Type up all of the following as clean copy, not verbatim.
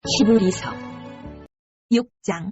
히브리서 6장.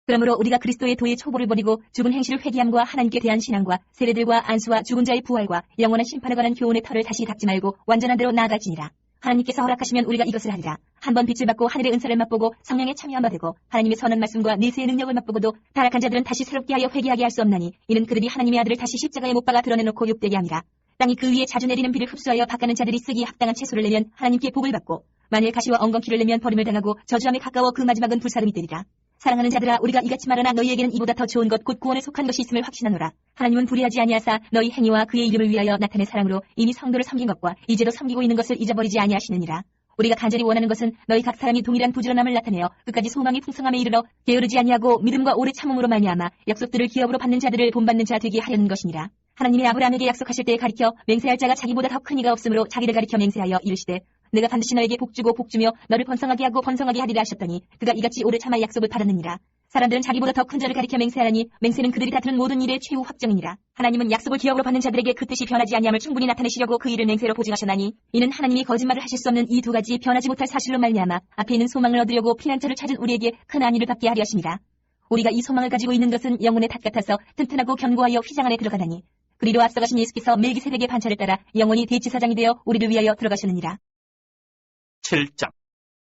그러므로 우리가 그리스도의 도의 초보를 버리고 죽은 행실을 회개함과 하나님께 대한 신앙과 세례들과 안수와 죽은 자의 부활과 영원한 심판에 관한 교훈의 털을 다시 닦지 말고 완전한 대로 나아갈지니라. 하나님께서 허락하시면 우리가 이것을 하리라. 한번 빛을 받고 하늘의 은사를 맛보고 성령에 참여함 받고 하나님의 선한 말씀과 내세의 능력을 맛보고도 타락한 자들은 다시 새롭게 하여 회개하게 할 수 없나니 이는 그들이 하나님의 아들을 다시 십자가에 못 박아 드러내놓고 욕되게 함이라. 땅이 그 위에 자주 내리는 비를 흡수하여 닦아는 자들이 쓰기에 합당한 채소를 내면 하나님께 복을 받고 만일 가시와 엉겅퀴를 내면 버림을 당하고 저주함에 가까워 그 마지막은 불사름이 되리라. 사랑하는 자들아, 우리가 이같이 말하나 너희에게는 이보다 더 좋은 것 곧 구원에 속한 것이 있음을 확신하노라. 하나님은 불의하지 아니하사 너희 행위와 그의 이름을 위하여 나타낸 사랑으로 이미 성도를 섬긴 것과 이제도 섬기고 있는 것을 잊어버리지 아니하시느니라. 우리가 간절히 원하는 것은 너희 각 사람이 동일한 부지런함을 나타내어 끝까지 소망이 풍성함에 이르러 게으르지 아니하고 믿음과 오래 참음으로 말미암아 약속들을 기업으로 받는 자들을 본받는 자 되게 하려는 것이니라. 하나님이 아브라함에게 약속하실 때에 가리켜 맹세할 자가 자기보다 더 큰 이가 없으므로 자기를 가리켜 맹세하여 이르시되 내가 반드시 너에게 복주고 복주며 너를 번성하게 하고 번성하게 하리라 하셨더니 그가 이같이 오래 참아 약속을 받았느니라. 사람들은 자기보다 더 큰 자를 가리켜 맹세하라니 맹세는 그들이 다투는 모든 일의 최후 확정이니라. 하나님은 약속을 기업으로 받는 자들에게 그 뜻이 변하지 아니함을 충분히 나타내시려고 그 일을 맹세로 보증하셨나니 이는 하나님이 거짓말을 하실 수 없는 이 두 가지 변하지 못할 사실로 말미암아 앞에 있는 소망을 얻으려고 피난처를 찾은 우리에게 큰 안위를 받게 하려 하심이라. 우리가 이 소망을 가지고 있는 것은 영혼의 탓 같아서 튼튼하고 견고하여 휘장 안에 들어가다니 그리로 앞서가신 예수께서 멜기세덱의 반차를 따라 영원히 대제사장이 되어 우리를 위하여 들어가셨느니라. 7장.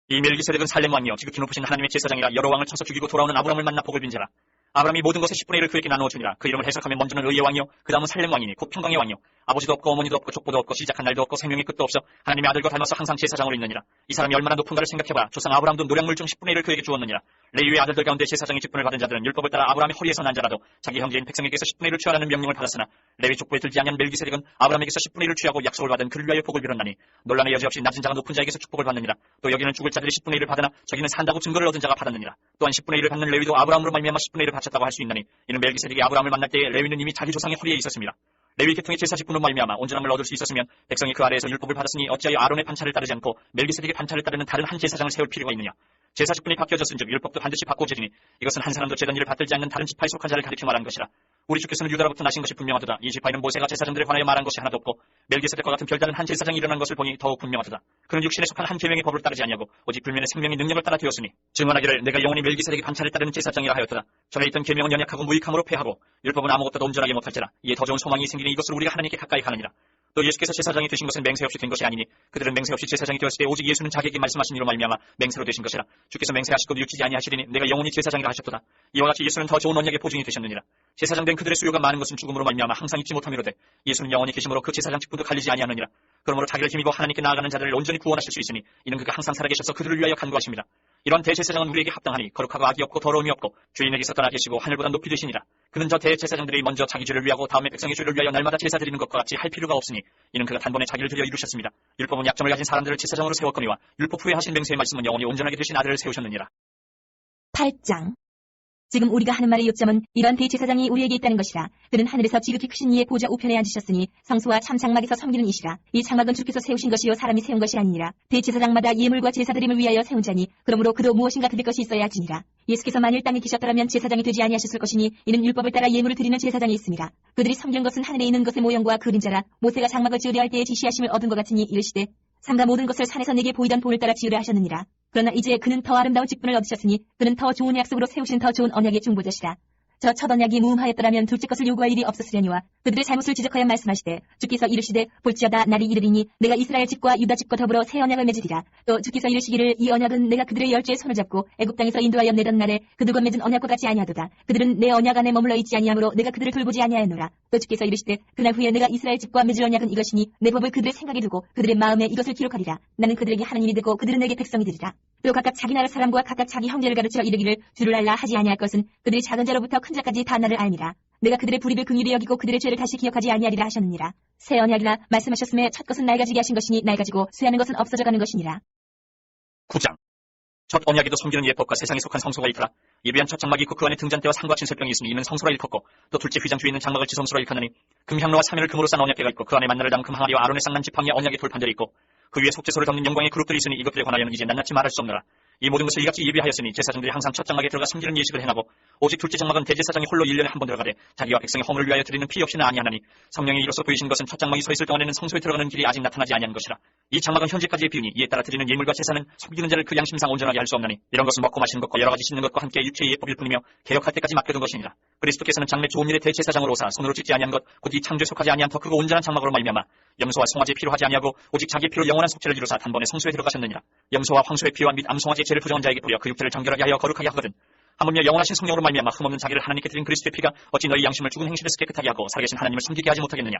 이 멜기세덱은 살렘 왕이요 지극히 높으신 하나님의 제사장이라 여러 왕을 쳐서 죽이고 돌아오는 아브라함을 만나 복을 빈 자라. 아브라함이 모든 것의 10분의 1을 그에게 나누어 주니라. 그 이름을 해석하면 먼저는 의의 왕이요 그 다음은 살렘 왕이니 곧 평강의 왕이요 아버지도 없고 어머니도 없고 족보도 없고 시작한 날도 없고 생명의 끝도 없어 하나님의 아들과 닮아서 항상 제사장으로 있느니라. 이 사람이 얼마나 높은가를 생각해봐. 조상 아브라함도 노량물 중 10분의 1을 그에게 주었느니라. 레위의 아들들 가운데 제사장의 직분을 받은 자들은 율법을 따라 아브라함의 허리에서 난 자라도 자기 형제인 백성에게서 10분의 1을 취하라는 명령을 받았으나 레위 족보에 들지 아니한 멜기세덱은 아브라함에게서 10분의 1을 취하고 약속을 받은 그를 위하여 복을 빌었나니 논란의 여지 없이 낮은 자가 높은 자에게서 축복을 받느니라. 또 여기는 죽을 자들이 10분의 1을 받으나 저기는 산다고 증거를 얻은 자가 받았느니라. 또한 10분의 1을 받는 레위도 아브라함으로 말미암아 10분의 1을 바쳤다고 할 수 있나니 이는 멜기세덱이 아브라함을 만날 때에 레위는 이미 자기 조상의 허리에 있었습니다. 레위 계통의 제사 직분으로 말미암아 온전함을 얻을 수 있었으면 백성이 그 아래에서 율법을 받았으니 어찌하여 아론의 반차를 따르지 않고 멜기세덱의 반차를 따르는 다른 한 제사장을 세울 필요가 있느냐. 제사 직분이 바뀌어졌은즉 율법도 반드시 바꾸어지니 이것은 한 사람도 제단 일을 받들지 않는 다른 지파에 속한 자를 가리켜 말한 것이라. 우리 주께서는 유다로부터 나신 것이 분명하도다. 이 지파에는 모세가 제사장들에 관하여 말한 것이 하나도 없고 멜기세덱과 같은 별다른 한 제사장이 일어난 것을 보니 더욱 분명하도다. 그는 육신에 속한 한 계명의 법을 따르지 아니하고 오직 불면의 생명의 능력을 따라 되었으니 증언하기를 내가 영원히 멜기세덱의 반차를 따르는 제사장이라 하였도다. 전에 있던 계명은 연약하고 무익함으로 패하고 율법은 아무것도 온전하게 못할지라. 이에 더 좋은 소망이 생기니 이것으로 우리가 하나님께 가까이 가느니라. 또 예수께서 제사장이 되신 것은 맹세 없이 된 것이 아니니 그들은 맹세 없이 제사장이 되었을 때 오직 예수는 자기에게 말씀하신 이로 말미암아 맹세로 되신 것이라. 주께서 맹세하시고 뉘우치지 아니하시리니 내가 영원히 제사장이라 하셨도다. 이와 같이 예수는 더 좋은 언약의 보증이 되셨느니라. 제사장 된 그들의 수요가 많은 것은 죽음으로 말미암아 항상 잊지 못함이로되 예수는 영원히 계심으로 그 제사장 직분도 갈리지 아니하느니라. 그러므로 자기를 힘입어 하나님께 나아가는 자들을 온전히 구원하실 수 있으니 이는 그가 항상 살아계셔서 그들을 위하여 간구하십니다. 이러한 대제사장은 우리에게 합당하니 거룩하고 악이 없고 더러움이 없고 주인에게서 떠나 계시고 하늘보다 높이 되시니라. 그는 저 대제사장들이 먼저 자기 죄를 위하고 다음에 백성의 죄를 위하여 날마다 제사 드리는 것과 같이 할 필요가 없으니 이는 그가 단번에 자기를 드려 이루셨습니다. 율법은 약점을 가진 사람들을 제사장으로 세웠거니와 율법 후에 하신 맹세의 말씀은 영원히 온전하게 되신 아들을 세우셨느니라. 8장. 지금 우리가 하는 말의 요점은 이런 대제사장이 우리에게 있다는 것이라. 그는 하늘에서 지극히 크신 이의 보좌 우편에 앉으셨으니 성소와 참 장막에서 섬기는 이시라. 이 장막은 주께서 세우신 것이요 사람이 세운 것이 아니니라. 대제사장마다 예물과 제사드림을 위하여 세운 자니 그러므로 그도 무엇인가 드릴 것이 있어야 하지니라. 예수께서 만일 땅에 계셨더라면 제사장이 되지 아니하셨을 것이니 이는 율법을 따라 예물을 드리는 제사장이 있습니다. 그들이 섬기는 것은 하늘에 있는 것의 모형과 그림자라. 모세가 장막을 지으려 할 때에 지시하심을 얻은 것 같으니 이르시되 삼가 모든 것을 산에서 내게 보이던 본을 따라 지으려 하셨느니라. 그러나 이제 그는 더 아름다운 직분을 얻으셨으니 그는 더 좋은 약속으로 세우신 더 좋은 언약의 중보자시라. 저 첫 언약이 무음하였더라면 둘째 것을 요구할 일이 없었으려니와 그들의 잘못을 지적하여 말씀하시되 주께서 이르시되 볼지어다 날이 이르리니 내가 이스라엘 집과 유다 집과 더불어 새 언약을 맺으리라. 또 주께서 이르시기를 이 언약은 내가 그들의 열조의 손을 잡고 애굽 땅에서 인도하여 내던 날에 그들과 맺은 언약과 같이 아니하도다. 그들은 내 언약 안에 머물러 있지 아니하므로 내가 그들을 돌보지 아니하였노라. 또 주께서 이르시되 그날 후에 내가 이스라엘 집과 맺을 언약은 이것이니 내 법을 그들의 생각에 두고 그들의 마음에 이것을 기록하리라. 나는 그들에게 하나님이 되고 그들은 내게 백성이 되리라. 또 각각 자기 나라 사람과 각각 자기 형제를 가르쳐 이르기를 주를 알라 하지 아니할 것은 그들이 작은 자로부터 큰 자까지 다 나를 알미라. 내가 그들의 불의를 긍휼히 여기고 그들의 죄를 다시 기억하지 아니하리라 하셨느니라. 새 언약이라 말씀하셨음에 첫 것은 날 가지게 하신 것이니 날 가지고 쇠하는 것은 없어져 가는 것이니라. 9장. 첫 언약에도 섬기는 예법과 세상에 속한 성소가 있더라. 예비한 첫 장막이 있고 그 안에 등잔대와 상과 진설병이 있으니 이는 성소라 일컫고 또 둘째 휘장 뒤에 있는 장막을 지성소라 일컫느니 금향로와 사면을 금으로 싼 언약궤가 있고 그 안에 만나를 담은 금항아리와 아론의 쌍난 지팡이의 언약의 돌판들이 있고 그 위에 속죄소를 덮는 영광의 그룹들이 있으니 이것들에 관하여는 이제 낱낱이 말할 수 없노라. 이 모든 것을 이같이 예비하였으니 제사장들이 항상 첫 장막에 들어가 섬기는 예식을 행하고 오직 둘째 장막은 대제사장이 홀로 1년에 한 번 들어가되 자기와 백성의 허물을 위하여 드리는 피 없이는 아니하나니 성령이 이로써 보이신 것은 첫 장막이 서 있을 동안에는 성소에 들어가는 길이 아직 나타나지 아니한 것이라. 이 장막은 현재까지의 비유니 이에 따라 드리는 예물과 제사는 속이는 자를 그 양심상 온전하게 할 수 없나니 이런 것은 먹고 마시는 것과 여러 가지 씹는 것과 함께 육체의 예법일 뿐이며 개혁할 때까지 맡겨둔 것이니라. 그리스도께서는 장래 좋은 일의 대제사장으로 오사 손으로 짓지 아니한 것 곧 이 창조에 속하지 아니한 더 크고 온전한 장막으로 말미암아 염소와 송아지의 피로 하지 아니하고 오직 자기의 피로 영원한 속죄를 이루사 단번에 성소에 들어가셨느니라. 염소와 황소의 피와 및 암송아지의 죄를 부정한 자에게 뿌려 그 육체를 정결하게 하여 거룩하게 하거든. 하물며 영원하신 성령으로 말미암아 흠없는 자기를 하나님께 드린 그리스도의 피가 어찌 너희 양심을 죽은 행실에서 깨끗하게 하고 살아계신 하나님을 섬기게 하지 못하겠느냐.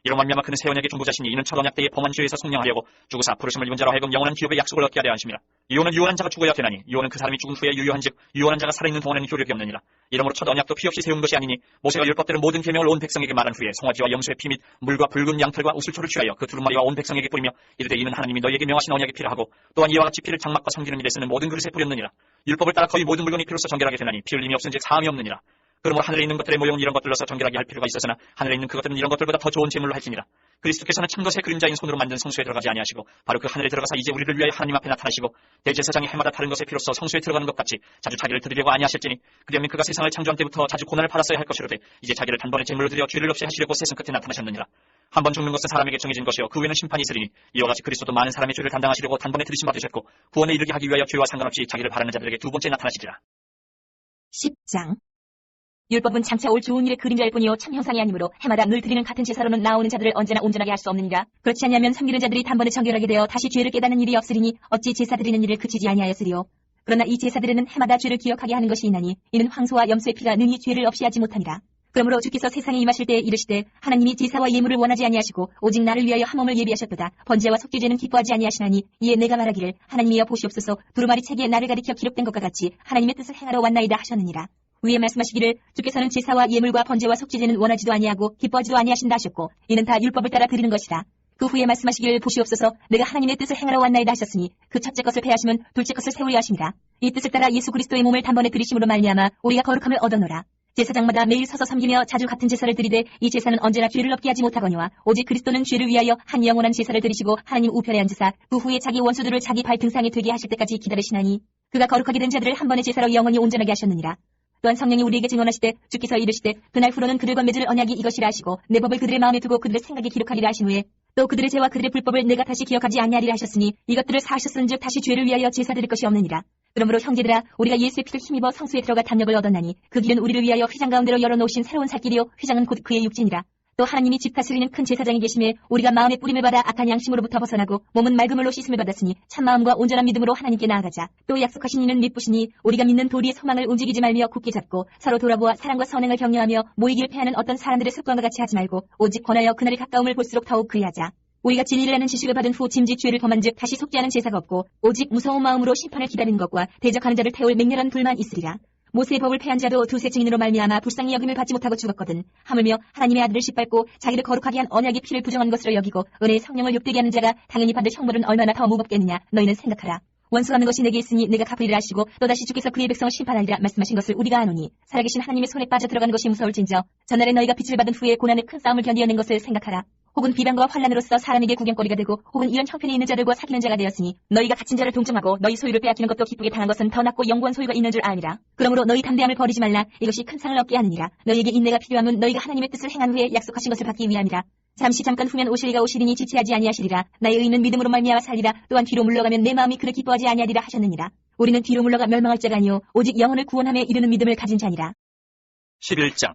이로 말미암아 그는 새 언약의 중보자시니 이는 첫 언약 때의 범한 죄에서 속량하려고 죽으사 부르심을 입은 자로 하여금 영원한 기업의 약속을 얻게 하려 하심이라. 유언은 유언한 자가 죽어야 되나니 유언은 그 사람이 죽은 후에 유효한즉 유언한 자가 살아있는 동안에는 효력이 없느니라. 이러므로 첫 언약도 피 없이 세운 것이 아니니 모세가 율법대로 모든 계명을 온 백성에게 말한 후에 송아지와 염소의 피 및 물과 붉은 양털과 우슬초를 취하여 그 두루마리와 온 백성에게 뿌리며 이르되 이는 하나님이 너희에게 명하신 언약의 피를 하고 또한 이와 같이 피를 장막과 섬기는 일에 쓰는 모든 그릇에 뿌렸느니라. 율법을 따라 거의 모든 물건이 피로써 정결하게 되나니 피 흘림이 없은즉 사함이 없느니라. 그러므로 하늘에 있는 것들의 모형은 이런 것들로서 정결하게 할 필요가 있었으나 하늘에 있는 그것들은 이런 것들보다 더 좋은 제물로 할지니라. 그리스도께서는 참것의 그림자인 손으로 만든 성소에 들어가지 아니하시고 바로 그 하늘에 들어가사 이제 우리를 위하여 하나님 앞에 나타나시고 대제사장이 해마다 다른 것의 피로써 성소에 들어가는 것 같이 자주 자기를 드리려고 아니하실지니 그러면 그가 세상을 창조한 때부터 자주 고난을 받았어야 할 것이로되 이제 자기를 단번에 제물로 드려 죄를 없이 하시려고 세상 끝에 나타나셨느니라. 한 번 죽는 것은 사람에게 정해진 것이요 그 후에는 심판이 있으리니 이와 같이 그리스도도 많은 사람의 죄를 담당하시려고 단번에 들이심 받으셨고 구원에 이르게 하기 위하여 죄와 상관없이 자기를 바라는 자들에게 두 번째 나타나시리라. 10장. 율법은 장차 올 좋은 일의 그림자일 뿐이요 참 형상이 아니므로 해마다 늘 드리는 같은 제사로는 나오는 자들을 언제나 온전하게 할 수 없느니라. 그렇지 않으면 섬기는 자들이 단번에 정결하게 되어 다시 죄를 깨닫는 일이 없으리니 어찌 제사 드리는 일을 그치지 아니하였으리요. 그러나 이 제사들은 해마다 죄를 기억하게 하는 것이 있나니 이는 황소와 염소의 피가 능히 죄를 없이 하지 못하니라. 그러므로 주께서 세상에 임하실 때에 이르시되 하나님이 제사와 예물을 원하지 아니하시고 오직 나를 위하여 한 몸을 예비하셨도다. 번제와 속죄제는 기뻐하지 아니하시나니 이에 내가 말하기를 하나님이여 보시옵소서 두루마리 책에 나를 가리켜 기록된 것과 같이 하나님의 뜻을 행하러 왔나이다 하셨느니라. 위에 말씀하시기를 주께서는 제사와 예물과 번제와 속죄제는 원하지도 아니하고 기뻐하지도 아니하신다 하셨고 이는 다 율법을 따라 드리는 것이라. 그 후에 말씀하시기를 보시옵소서 내가 하나님의 뜻을 행하러 왔나이다 하셨으니 그 첫째 것을 폐하시면 둘째 것을 세우려 하십니다. 이 뜻을 따라 예수 그리스도의 몸을 단번에 들이심으로 말미암아 우리가 거룩함을 얻어노라. 제사장마다 매일 서서 섬기며 자주 같은 제사를 드리되 이 제사는 언제나 죄를 없게 하지 못하거니와 오직 그리스도는 죄를 위하여 한 영원한 제사를 드리시고 하나님 우편에 앉으사 그 후에 자기 원수들을 자기 발 등상에 되게 하실 때까지 기다리시나니 그가 거룩하게 된 자들을 한 번의 제사로 영원히 온전하게 하셨느니라. 또한 성령이 우리에게 증언하시되 주께서 이르시되 그날 후로는 그들과 맺을 언약이 이것이라 하시고 내 법을 그들의 마음에 두고 그들의 생각에 기록하리라 하신 후에 또 그들의 죄와 그들의 불법을 내가 다시 기억하지 아니하리라 하셨으니 이것들을 사하셨은즉 다시 죄를 위하여 제사 드릴 것이 없느니라. 그러므로 형제들아 우리가 예수의 피를 힘입어 성수에 들어가 담력을 얻었나니 그 길은 우리를 위하여 휘장 가운데로 열어놓으신 새로운 살 길이요 휘장은 곧 그의 육체니라. 또 하나님이 집 다스리는 큰 제사장이 계심에 우리가 마음의 뿌림을 받아 악한 양심으로부터 벗어나고 몸은 맑은 물로 씻음을 받았으니 참마음과 온전한 믿음으로 하나님께 나아가자. 또 약속하신 이는 믿부시니 우리가 믿는 도리의 소망을 움직이지 말며 굳게 잡고 서로 돌아보아 사랑과 선행을 격려하며 모이길 패하는 어떤 사람들의 습관과 같이 하지 말고 오직 권하여 그날의 가까움을 볼수록 더욱 그리하자. 우리가 진리라는 지식을 받은 후 짐짓 죄를 범한즉 다시 속죄하는 제사가 없고 오직 무서운 마음으로 심판을 기다리는 것과 대적하는 자를 태울 맹렬한 불만 있으리라. 모세의 법을 패한 자도 두세 증인으로 말미암아 불쌍히 여김을 받지 못하고 죽었거든. 하물며 하나님의 아들을 짓밟고 자기를 거룩하게 한 언약의 피를 부정한 것으로 여기고 은혜의 성령을 욕되게 하는 자가 당연히 받을 형벌은 얼마나 더 무겁겠느냐. 너희는 생각하라. 원수하는 것이 내게 있으니 내가 갚으리라 하시고 또다시 주께서 그의 백성을 심판하리라 말씀하신 것을 우리가 아노니 살아계신 하나님의 손에 빠져 들어가는 것이 무서울진저 전날에 너희가 빛을 받은 후에 고난의 큰 싸움을 견디어낸 것을 생각하라. 혹은 비방과 환난으로서 사람에게 구경거리가 되고 혹은 이런 형편이 있는 자들과 사귀는 자가 되었으니 너희가 갇힌 자를 동정하고 너희 소유를 빼앗기는 것도 기쁘게 당한 것은 더 낫고 영구한 소유가 있는 줄 아니라. 그러므로 너희 담대함을 버리지 말라. 이것이 큰 상을 얻게 하느니라. 너희에게 인내가 필요함은 너희가 하나님의 뜻을 행한 후에 약속하신 것을 받기 위함이라. 잠깐 후면 오실 이가 오시리니 지체하지 아니하시리라. 나의 의인은 믿음으로 말미암아 살리라. 또한 뒤로 물러가면 내 마음이 그를 기뻐하지 아니하리라 하셨느니라. 우리는 뒤로 물러가 멸망할 자가 아니요 오직 영혼을 구원함에 이르는 믿음을 가진 자니라. 11장.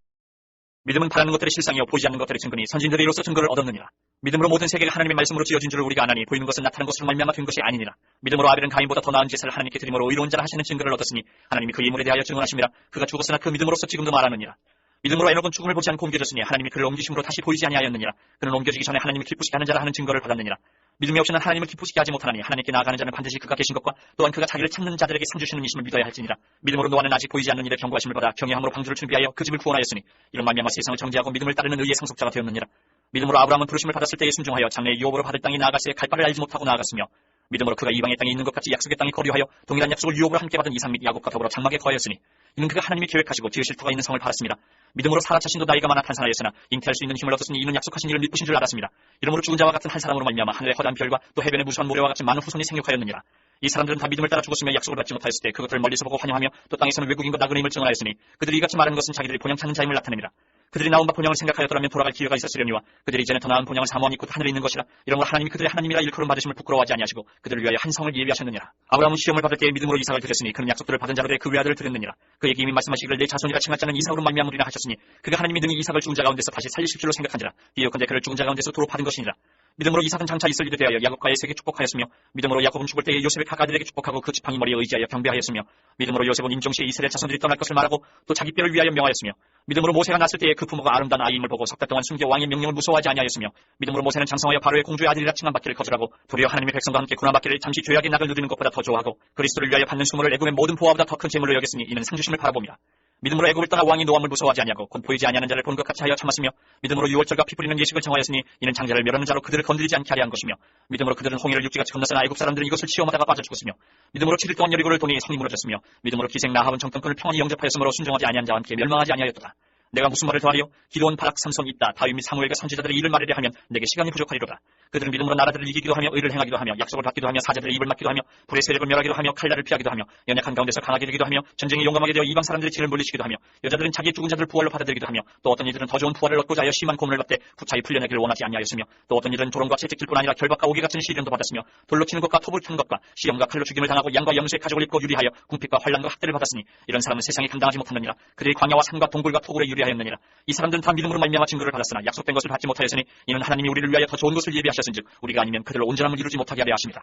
믿음은 바라는 것들의 실상이요 보이지 않는 것들의 증거니 선진들이 이로써 증거를 얻었느니라. 믿음으로 모든 세계가 하나님의 말씀으로 지어진 줄을 우리가 아나니 보이는 것은 나타난 것으로 말미암아 된 것이 아니니라. 믿음으로 아벨은 가인보다 더 나은 제사를 하나님께 드림으로 의로운 자라 하시는 증거를 얻었으니 하나님이 그 예물에 대하여 증언하심이라. 그가 죽었으나 그 믿음으로써 지금도 말하느니라. 믿음으로 에녹은 죽음을 보지 않고 옮겨졌으니 하나님이 그를 옮기심으로 다시 보이지 아니하였느니라. 그는 옮겨지기 전에 하나님을 기쁘시게 하는 자라 하는 증거를 받았느니라. 믿음이 없이는 하나님을 기쁘시게 하지 못하나니 하나님께 나아가는 자는 반드시 그가 계신 것과 또한 그가 자기를 찾는 자들에게 상 주시는 이심을 믿어야 할지니라. 믿음으로 노아는 아직 보이지 않는 일에 경고하심을 받아 경외함으로 방주를 준비하여 그 집을 구원하였으니 이런 말미암아 세상을 정죄하고 믿음을 따르는 의의 상속자가 되었느니라. 믿음으로 아브라함은 부르심을 받았을 때에 순종하여 장래의 유업으로 받을 땅이 나아갈새 갈 바를 알지 못하고 나아갔으며 믿음으로 그가 이방의 땅에 있는 것 같이 약속의 땅에 거류하여 동일한 약속을 유업으로 함께 받은 이삭 및 야곱과 더불어 장막에 거하였으니 이는 그가 하나님이 계획하시고 지으실 터가 있는 성을 팔았습니다. 믿음으로 사라 자신도 나이가 많아 탄산하였으나 잉태할 수 있는 힘을 얻었으니 이는 약속하신 이를 믿으신 줄 알았습니다. 이러므로 죽은 자와 같은 한 사람으로 말미암아 하늘의 허다한 별과 또 해변의 무수한 모래와 같이 많은 후손이 생육하였느니라. 이 사람들은 다 믿음을 따라 죽었으며 약속을 받지 못하였을 때 그것을 멀리서 보고 환영하며 또 땅에서는 외국인과 나그네임을 증언하였으니 그들이 이같이 말하는 것은 자기들이 본향 찾는 자임을 나타냅니다. 그들이 나온 바 본향을 생각하였더라면 돌아갈 기회가 있었으려니와 그들이 이제는 더 나은 본향을 사모하니 곧 하늘에 있는 것이라. 이러므로 하나님이 그들의 하나님이라 일컬음 받으심을 부끄러워하지 아니하시고 그들을 위하여 한 성을 예비하셨느니라. 아브라함은 시험을 받을 때에 믿음으로 이삭을 드렸으니 그는 약속들을 받은 자로 그 외아들을 드렸느니라. 그에게 이미 말씀하시기를 내 자손이라 칭할 자는 이삭으로 말미암으리라 하셨으니 그가 하나님이 능히 이삭을 죽은 자 가운데서 다시 살리실 줄로 생각한지라. 비교컨대 그를 죽은 자 가운데서 도로 받은 것이니라. 믿음으로 이삭은 장차 있을 일에 대하여 야곱과 에색에 축복하였으며 믿음으로 야곱은 죽을 때에 요셉의 각 아들에게 축복하고 그 지팡이 머리에 의지하여 경배하였으며 믿음으로 요셉은 임종시에 이스라엘 자손들이 떠날 것을 말하고 또 자기 뼈를 위하여 명하였으며 믿음으로 모세가 났을 때에 그 부모가 아름다운 아이임을 보고 석 달 동안 숨겨 왕의 명령을 무서워하지 아니하였으며 믿음으로 모세는 장성하여 바로의 공주의 아들이라 칭함받기를 거절하고 도리어 하나님의 백성과 함께 고난받기를 잠시 죄악의 낙을 누리는 것보다 더 좋아하고 그리스도를 위하여 받는 수모를 애굽의 모든 보화보다 더 큰 재물로 여겼으니 이는 상주심을 바라봅니다. 믿음으로 애굽을 떠나 왕이 노함을 무서워하지 아니하고 곧 보이지 아니하는 자를 본 것 같이 하여 참았으며 믿음으로 유월절과 피 뿌리는 예식을 정하였으니 이는 장자를 멸하는 자로 그들을 건드리지 않게 하려 한 것이며 믿음으로 그들은 홍해를 육지같이 건넜으나 애굽 사람들은 이것을 시험하다가 빠져 죽었으며 믿음으로 7일 동안 여리고를 도니 성이 무너졌으며 믿음으로 기생 나합은 정탐꾼을 평안히 영접하였으므로 순종하지 아니한 자와 함께 멸망하지 아니하였도다. 내가 무슨 말을 더하리요? 기드온, 바락, 삼손 있다. 다윗 및 사무엘과 선지자들의 일을 말하려 하면 내게 시간이 부족하리로다. 그들은 믿음으로 나라들을 이기기도 하며 의를 행하기도 하며 약속을 받기도 하며 사자들의 입을 막기도 하며 불의 세력을 멸하기도 하며 칼날을 피하기도 하며 연약한 가운데서 강하게 되기도 하며 전쟁에 용감하게 되어 이방 사람들의 진을 물리치기도 하며 여자들은 자기의 죽은 자들을 부활로 받아들이기도 하며 또 어떤 이들은 더 좋은 부활을 얻고자 하여 심한 고문을 받되 구차히 풀려내기를 원하지 아니하였으며 또 어떤 이들은 조롱과 채찍질 뿐 아니라 결박과 오개 같은 시련도 받았으며 돌로 치는 것과 톱을 튼 것과 시험과 칼로 죽임을 당하고 양과 염소의 가죽을 입고 유리하여 궁핍과 환난과 학대를 받았으니 이런 사람은 세상에 감당하지 못하느니라. 그들이 광야와 산과 동굴과 토굴에 유리하였느니라. 이 사람들은 다 믿음으로 말미암아 증거를 받았으나 약속된 것을 받지 못하였으니 이는 하나님이 우리를 위하여 더 좋은 것을 예비하셨은즉 우리가 아니면 그들로 온전함을 이루지 못하게 하려 하십니다.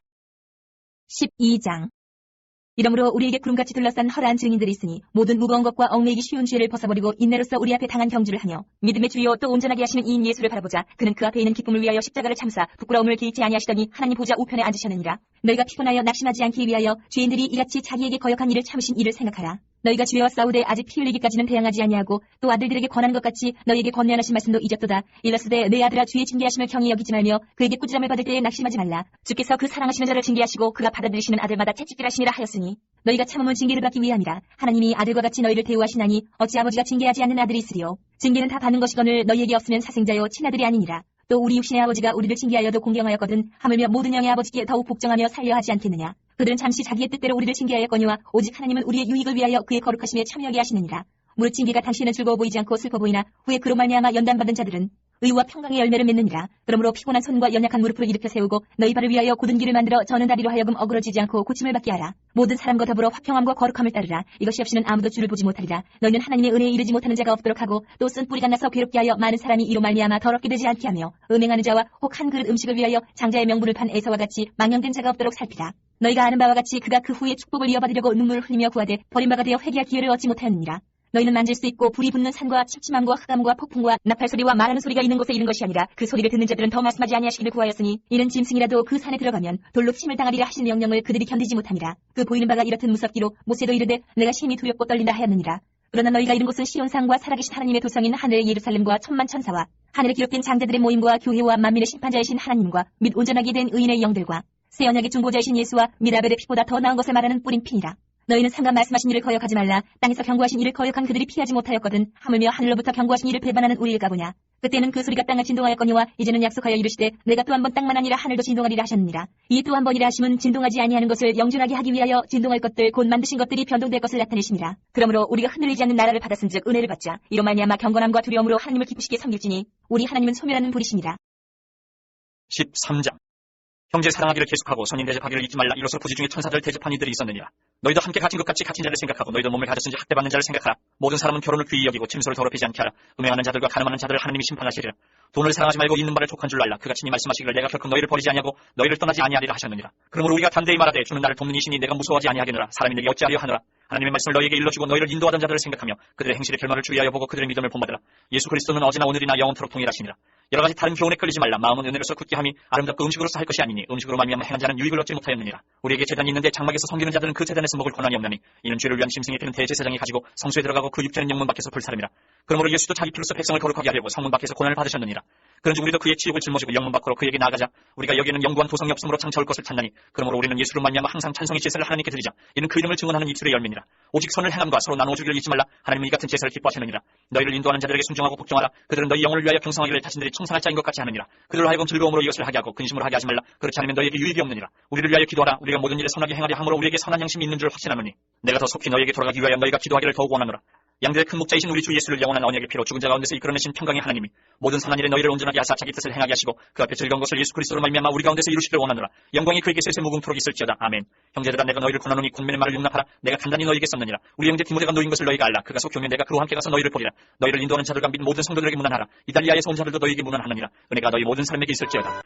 12장. 이러므로 우리에게 구름같이 둘러싼 허다한 증인들이 있으니 모든 무거운 것과 얽매이기 쉬운 죄를 벗어버리고 인내로서 우리 앞에 당한 경주를 하며 믿음의 주요 또 온전하게 하시는 이인 예수를 바라보자. 그는 그 앞에 있는 기쁨을 위하여 십자가를 참사 부끄러움을 개의치 아니하시더니 하나님 보좌 우편에 앉으셨느니라. 너희가 피곤하여 낙심하지 않기 위하여 죄인들이 이같이 자기에게 거역한 일을 참으신 이를 생각하라. 너희가 주와 싸우되 아직 피 흘리기까지는 대항하지 아니하고 또 아들들에게 권하는 것 같이 너희에게 권면하신 말씀도 잊었도다. 일렀으되 내 아들아 주의 징계하심을 경히 여기지 말며 그에게 꾸지람을 받을 때에 낙심하지 말라. 주께서 그 사랑하시는 자를 징계하시고 그가 받아들이시는 아들마다 채찍질하시니라 하였으니 너희가 참음은 징계를 받기 위함이라. 하나님이 아들과 같이 너희를 대우하시나니 어찌 아버지가 징계하지 않는 아들이 있으리요. 징계는 다 받는 것이거늘 너희에게 없으면 사생자요 친아들이 아니니라. 또 우리 육신의 아버지가 우리를 징계하여도 공경하였거든 하물며 모든 영의 아버지께 더욱 복종하며 살려 하지 않겠느냐. 그들은 잠시 자기의 뜻대로 우리를 징계하였거니와 오직 하나님은 우리의 유익을 위하여 그의 거룩하심에 참여하게 하시느니라. 무릇 징계가 당시에는 즐거워 보이지 않고 슬퍼 보이나 후에 그로 말미암아 연단받은 자들은 의와 평강의 열매를 맺느니라. 그러므로 피곤한 손과 연약한 무릎을 일으켜 세우고 너희 발을 위하여 굳은 길을 만들어 저는 다리로 하여금 어그러지지 않고 고침을 받게 하라. 모든 사람과 더불어 화평함과 거룩함을 따르라. 이것이 없이는 아무도 주를 보지 못하리라. 너희는 하나님의 은혜에 이르지 못하는 자가 없도록 하고 또 쓴 뿌리가 나서 괴롭게 하여 많은 사람이 이로 말미암아 더럽게 되지 않게 하며 음행하는 자와 혹 한 그릇 음식을 위하여 장자의 명분을 판 에서와 같이 망령된 자가 없도록 살피라. 너희가 아는 바와 같이 그가 그 후에 축복을 이어받으려고 눈물을 흘리며 구하되 버림바가 되어 회개할 기회를 얻지 못하였느니라. 너희는 만질 수 있고 불이 붙는 산과 침침함과 흑암과 폭풍과 나팔 소리와 말하는 소리가 있는 곳에 이른 것이 아니라 그 소리를 듣는 자들은 더 말씀하지 아니하시기를 구하였으니 이는 짐승이라도 그 산에 들어가면 돌로 침을 당하리라 하신 명령을 그들이 견디지 못함이라. 그 보이는 바가 이렇듯 무섭기로 모세도 이르되 내가 심히 두렵고 떨린다 하였느니라. 그러나 너희가 이른 곳은 시온산과 살아계신 하나님의 도성인 하늘의 예루살렘과 천만 천사와 하늘에 기록된 장자들의 모임과 교회와 만민의 심판자이신 하나님과 및 온전하게 된 의인의 영들과 새 언약의 중보자이신 예수와 및 아벨의 피보다 더 나은 것을 말하는 뿌린 피니라. 너희는 상간 말씀하신 이를 거역하지 말라. 땅에서 경고하신 이를 거역한 그들이 피하지 못하였거든. 하물며 하늘로부터 경고하신 이를 배반하는 우리를 가보냐. 그때는 그 소리가 땅을 진동하였거니와 이제는 약속하여 이르시되 내가 또 한 번 땅만 아니라 하늘도 진동하리라 하셨느니라. 이 또 한 번이라 하심은 진동하지 아니하는 것을 영존하게 하기 위하여 진동할 것들 곧 만드신 것들이 변동될 것을 나타내심이라. 그러므로 우리가 흔들리지 않는 나라를 받았은즉 은혜를 받자. 이로 말미암아 경건함과 두려움으로 하나님을 기쁘시게 섬길지니 우리 하나님은 소멸하는 불이심이라. 13장. 형제 사랑하기를 계속하고 선인 대접하기를 잊지 말라. 이로써 부지 중에 천사들 대접한 이들이 있었느니라. 너희도 함께 갇힌 것 같이 갇힌 자를 생각하고 너희도 몸을 가졌은지 학대받는 자를 생각하라. 모든 사람은 결혼을 귀히 여기고 침소를 더럽히지 않게 하라. 음행하는 자들과 가늠하는 자들을 하나님이 심판하시리라. 돈을 사랑하지 말고 있는 말을 족한 줄 알라. 그같이 니 말씀하시기를 내가 결코 너희를 버리지 아니하고 너희를 떠나지 아니하리라 하셨느니라. 그러므로 우리가 담대히 말하되 주는 나를 돕는 이시니 내가 무서워하지 아니하겠노라. 사람이 내게 어찌하려 하노라. 하나님의 말씀을 너희에게 일러주고 너희를 인도하던 자들을 생각하며 그들의 행실의 결말을 주의하여 보고 그들의 믿음을 본받으라. 예수 그리스도는 어제나 오늘이나 영원토록 동일하시니라. 여러 가지 다른 교훈에 끌리지 말라. 마음은 은혜로서 굳게 함이 아름답고 음식으로서 할 것이 아니니 음식으로 말미암아 행한 자는 유익을 얻지 못하였느니라. 우리에게 제단이 있는데 장막에서 섬기는 자들은 그 제단에서 먹을 권한이 없나니 이는 죄를 위한 심승이 되는 대제사장이 가지고 성소에 들어가고 그 육체는 영문 밖에서 불사름이라. 그러므로 예수도 자기 피로써 백성을 거룩하게 하려고 성문 밖에서 고난을 받으셨느니라. 그런즉 우리도 그의 치욕을 짊어지고 영문 밖으로 그에게 나아가자. 우리가 여기에는 영구한 도성이 없으므로 장차 올 것을 찾나니 그러므로 우리는 예수를 말미암아 항상 찬송의 제사를 하나님께 드리자. 이는 그 이름을 증언하는 입술의 열매니라. 하느니라. 오직 선을 행함과 서로 나누어 주기를 잊지 말라. 하나님은 이 같은 제사를 기뻐하시느니라. 너희를 인도하는 자들에게 순종하고 복종하라. 그들은 너희 영혼을 위하여 경성하기를 자신들이 청산할 자인 것 같이 하느니라. 그들로 하여금 즐거움으로 이것을 하게 하고 근심으로 하게 하지 말라. 그렇지 않으면 너희에게 유익이 없느니라. 우리를 위하여 기도하라. 우리가 모든 일에 선하게 행하려 함으로 우리에게 선한 양심이 있는 줄 확신하노니 내가 더 속히 너희에게 돌아가기 위하여 너희가 기도하기를 더욱 원하노라. 양들의 큰 목자이신 우리 주 예수를 영원한 언약의 피로 죽은 자 가운데서 이끌어내신 평강의 하나님이 모든 선한 일에 너희를 온전하게 하사 자기 뜻을 행하게 하시고 그 앞에 즐거운 것을 예수 그리스도로 말미암아 우리 가운데서 이루시기를 원하노라. 영광이 그에게 세세 무궁토록 있을지어다. 아멘. 형제들아 내가 너희를 권하노니 군면의 말을 용납하라. 내가 간단히 너희에게 썼느니라. 우리 형제 디모데가 놓인 것을 너희가 알라. 그가 속히 오면 내가 그와 함께 가서 너희를 보리라. 너희를 인도하는 자들과 및 모든 성도들에게 문안하라. 이달리아에서 온 자들도 너희에게 문안하느니라. 은혜가 너희 모든 사람에게 있을지어다.